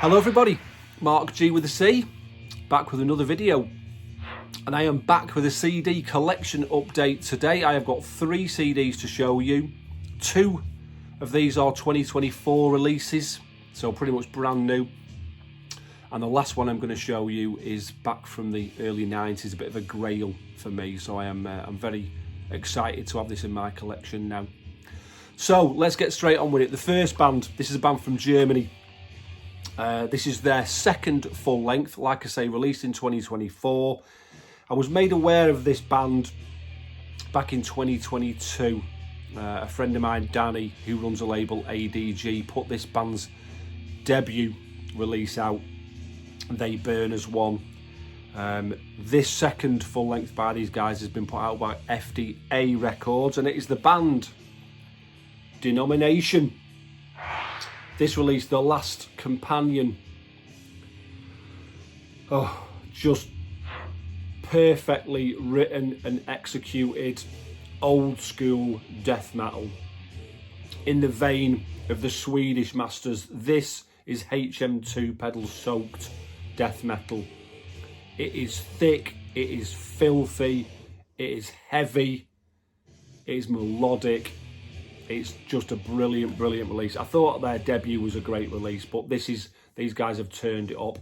Hello everybody, Marc G with a C, back with another video. And I am back with a CD collection update today. I have got 3 CDs to show you. 2 of these are 2024 releases, so pretty much brand new. And the last one I'm going to show you is back from the early 90s, a bit of a grail for me. So I'm very excited to have this in my collection now. So let's get straight on with it. The first band, this is a band from Germany. This is their second full length, like I say, released in 2024. I was made aware of this band back in 2022. A friend of mine, Danny, who runs a label, ADG, put this band's debut release out, They Burn As One. This second full length by these guys has been put out by FDA Records, and it is the band Denomination. This released The Last Companion. Oh, just perfectly written and executed old school death metal. In the vein of the Swedish masters, this is HM2 pedal soaked death metal. It is thick, it is filthy, it is heavy, it is melodic. It's just a brilliant release. I thought their debut was a great release, but these guys have turned it up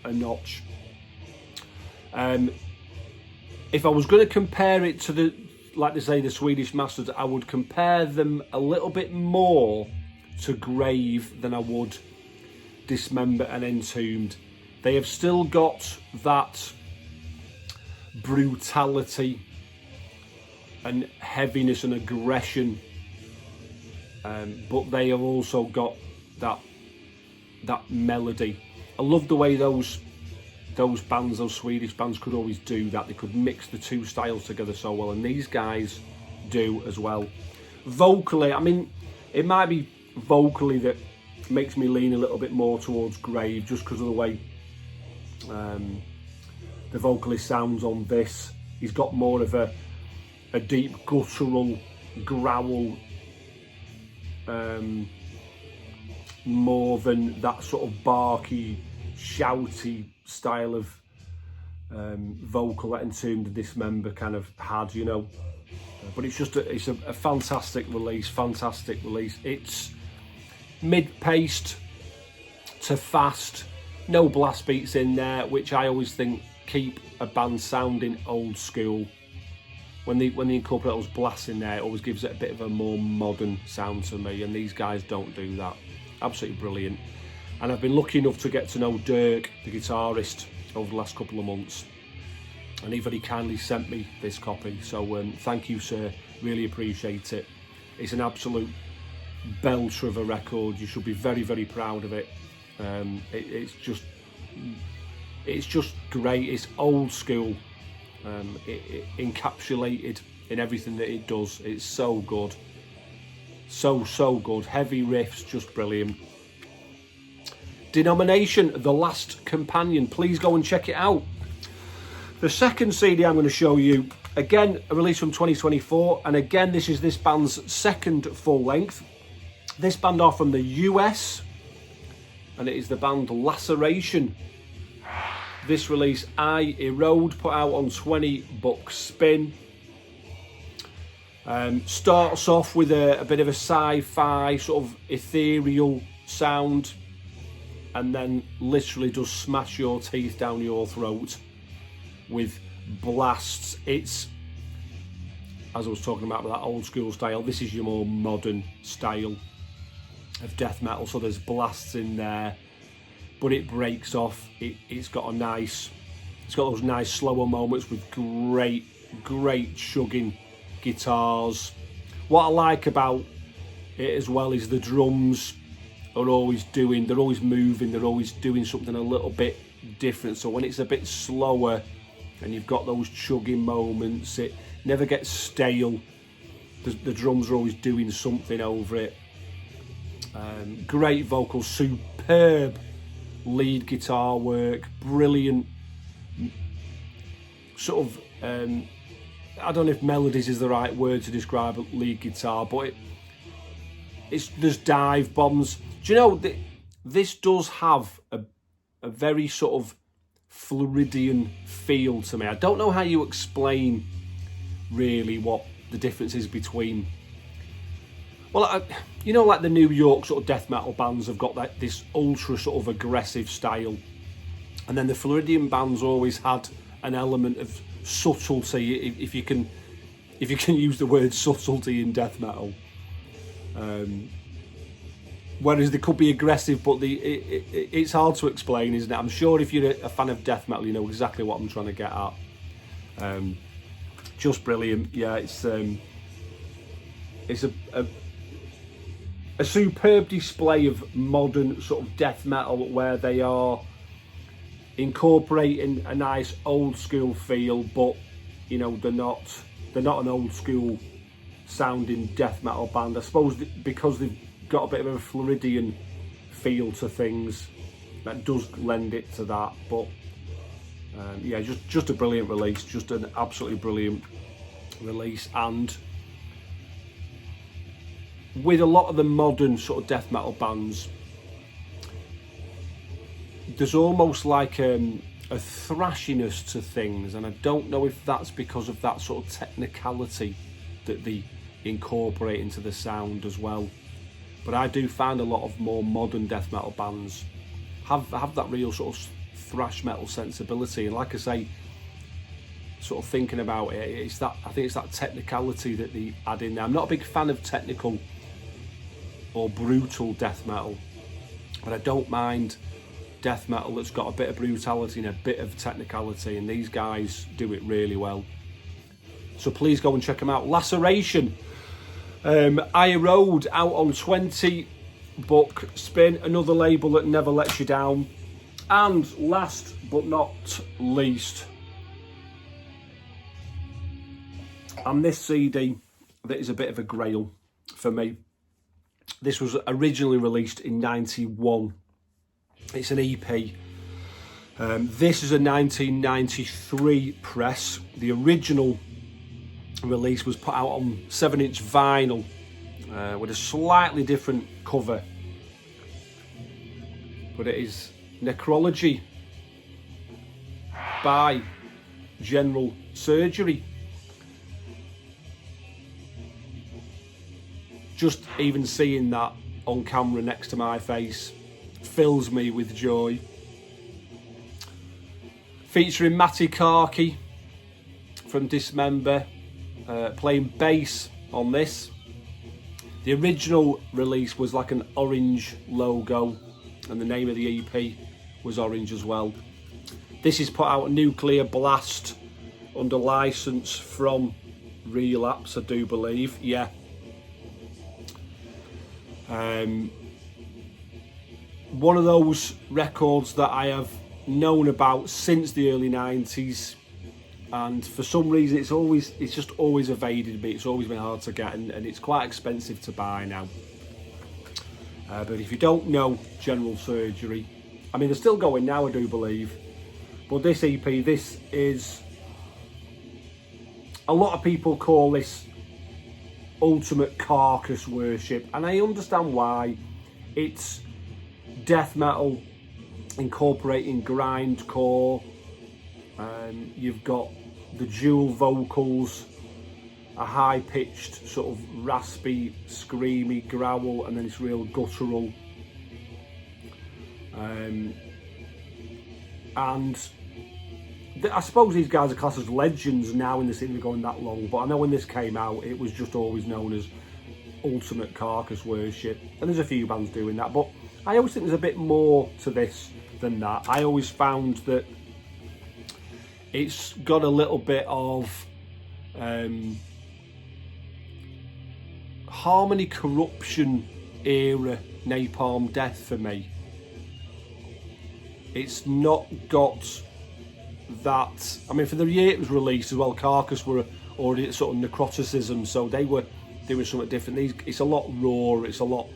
a notch. If I was going to compare it to the Swedish masters, I would compare them a little bit more to Grave than I would Dismember and Entombed. They have still got that brutality and heaviness and aggression, but they have also got that melody. I love the way those Swedish bands could always do that. They could mix the two styles together so well, and these guys do as well. Vocally, I mean, it might be vocally that makes me lean a little bit more towards Grave, just because of the way the vocalist sounds on this. He's got more of a deep guttural growl, more than that sort of barky, shouty style of vocal that Entombed and Dismember kind of had, you know. But it's a fantastic release. It's mid-paced to fast, no blast beats in there, which I always think keep a band sounding old school. When they incorporate those blasts in there, it always gives it a bit of a more modern sound to me, and these guys don't do that. Absolutely brilliant. And I've been lucky enough to get to know Dirk, the guitarist, over the last couple of months, and he very kindly sent me this copy. So thank you, sir. Really appreciate it. It's an absolute belter of a record. You should be very proud of it. It's just great. It's old school. It encapsulated in everything that it does. It's so good. So good. Heavy riffs, just brilliant. Denomination, The Last Companion. Please go and check it out. The second CD I'm going to show you, again, a release from 2024, and again, this is this band's second full length. This band are from the US, and it is the band Laceration. This release, I Erode, put out on 20 bucks spin. Starts off with a bit of a sci-fi, sort of ethereal sound, and then literally does smash your teeth down your throat with blasts. It's, as I was talking about that old school style, this is your more modern style of death metal, so there's blasts in there, but it breaks off. It's got those nice slower moments with great chugging guitars. What I like about it as well is the drums are always they're always moving, they're always doing something a little bit different. So when it's a bit slower and you've got those chugging moments, it never gets stale. The drums are always doing something over it. Great vocals, superb lead guitar work, brilliant sort of I don't know if melodies is the right word to describe lead guitar, but there's dive bombs. Do you know this does have a very sort of Floridian feel to me. I don't know how you explain really what the difference is between, well, you know, like the New York sort of death metal bands have got like this ultra sort of aggressive style, and then the Floridian bands always had an element of subtlety, if you can use the word subtlety in death metal. Whereas they could be aggressive, but it's hard to explain, isn't it? I'm sure if you're a fan of death metal, you know exactly what I'm trying to get at. Just brilliant. Yeah, it's a superb display of modern sort of death metal, where they are incorporating a nice old school feel, but you know, they're not an old school sounding death metal band. I suppose because they've got a bit of a Floridian feel to things, that does lend it to that. But yeah, just a brilliant release, just an absolutely brilliant release. And with a lot of the modern sort of death metal bands, there's almost like a thrashiness to things, and I don't know if that's because of that sort of technicality that they incorporate into the sound as well. But I do find a lot of more modern death metal bands have that real sort of thrash metal sensibility, and like I say, sort of thinking about it, it's that, I think it's that technicality that they add in there. I'm not a big fan of technical or brutal death metal, but I don't mind death metal that's got a bit of brutality and a bit of technicality, and these guys do it really well. So please go and check them out. Laceration, Ire Road, out on 20 buck spin, another label that never lets you down. And last but not least, and this CD that is a bit of a grail for me. This was originally released in 91. It's an EP. This is a 1993 press. The original release was put out on 7-inch vinyl with a slightly different cover. But it is Necrology by General Surgery. Just even seeing that on camera next to my face fills me with joy. Featuring Matty Karki from Dismember playing bass on this. The original release was like an orange logo, and the name of the EP was orange as well. This is put out Nuclear Blast under license from Relapse, I do believe. Yeah. One of those records that I have known about since the early 90s, and for some reason it's just always evaded me. It's always been hard to get, and it's quite expensive to buy now. But if you don't know General Surgery, I mean, they're still going now, I do believe, but this EP, this is, a lot of people call this ultimate carcass worship, and I understand why. It's death metal incorporating grindcore. You've got the dual vocals, a high-pitched sort of raspy, screamy growl, and then it's real guttural. And I suppose these guys are classed as legends now in the scene, going that long, but I know when this came out it was just always known as ultimate carcass worship, and there's a few bands doing that, but I always think there's a bit more to this than that. I always found that it's got a little bit of Harmony Corruption era Napalm Death for me. It's not got that, I mean, for the year it was released as well, Carcass were already at sort of necroticism, so they were something different. It's a lot rawer, it's a lot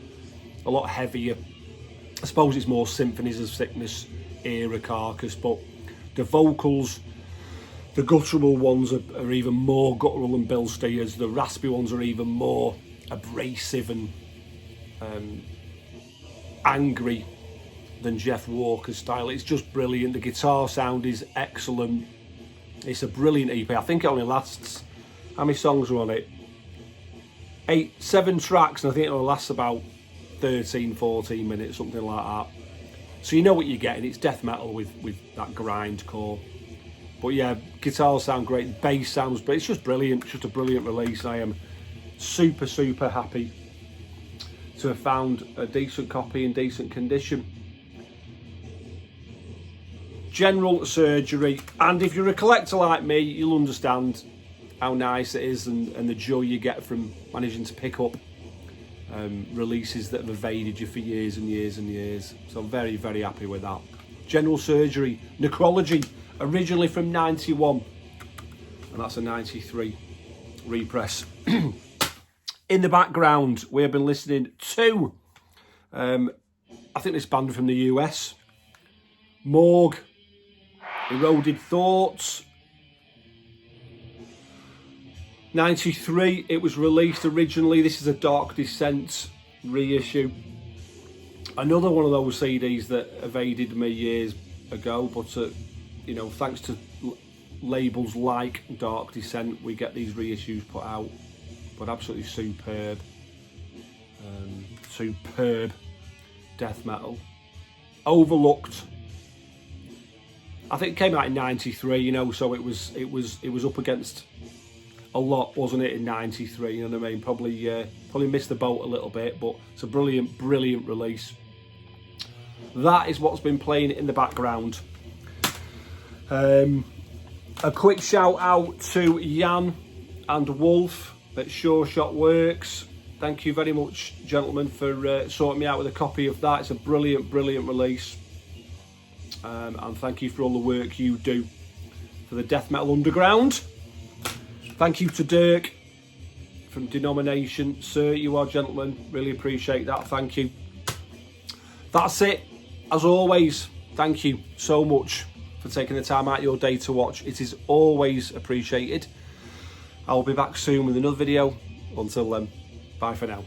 heavier. I suppose it's more Symphonies of Sickness era Carcass, but the vocals, the guttural ones are even more guttural than Bill Steers. The raspy ones are even more abrasive and angry. than Jeff Walker's style. It's just brilliant. The guitar sound is excellent. It's a brilliant EP. I think it only lasts, how many songs are on it? 7 tracks, and I think it only lasts about 13, 14 minutes, something like that. So you know what you're getting. It's death metal with that grindcore. But yeah, guitars sound great, bass sounds, but it's just brilliant. It's just a brilliant release. I am super, super happy to have found a decent copy in decent condition. General Surgery, and if you're a collector like me, you'll understand how nice it is and the joy you get from managing to pick up releases that have evaded you for years and years and years. So I'm very, very happy with that. General Surgery, Necrology, originally from 91, and that's a 93 repress. In the background, we have been listening to, I think this band from the US, Morgue, Eroded Thoughts. 93, it was released originally. This is a Dark Descent reissue. Another one of those CDs that evaded me years ago, but you know, thanks to labels like Dark Descent, we get these reissues put out. But absolutely superb. Superb death metal. Overlooked. I think it came out in 93, you know, so it was up against a lot, wasn't it, in 93, you know what I mean? Probably missed the boat a little bit, but it's a brilliant, brilliant release. That is what's been playing in the background. A quick shout out to Jan and Wolf at Sure Shot Works. Thank you very much, gentlemen, for sorting me out with a copy of that. It's a brilliant, brilliant release. And thank you for all the work you do for the Death Metal Underground. Thank you to Dirk from Denomination. Sir, you are gentlemen. Really appreciate that. Thank you. That's it. As always, thank you so much for taking the time out of your day to watch. It is always appreciated. I'll be back soon with another video. Until then, bye for now.